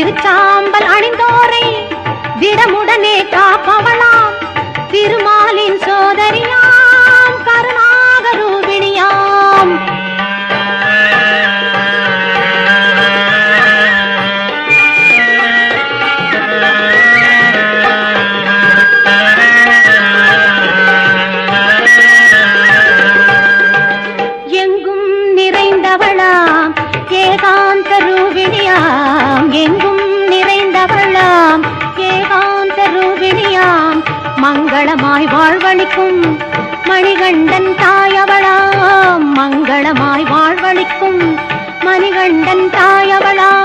திருச்சாம்பல் அணிந்தோரை திடமுடனே காப்பவளாம் திருமாலின் சோதரியாம் கருணாக ரூபிணியாம். எங்கும் நிறைந்தவளாம் ஏகாந்த ரூபிணியாம், எங்கும் நிறைந்தவளாம் ஏகாந்த ரூபிணியாம். மங்களமாய் வாழ்வளிக்கும் மணிகண்டன் தாயவளாம், மங்களமாய் வாழ்வளிக்கும் மணிகண்டன் தாயவளாம்.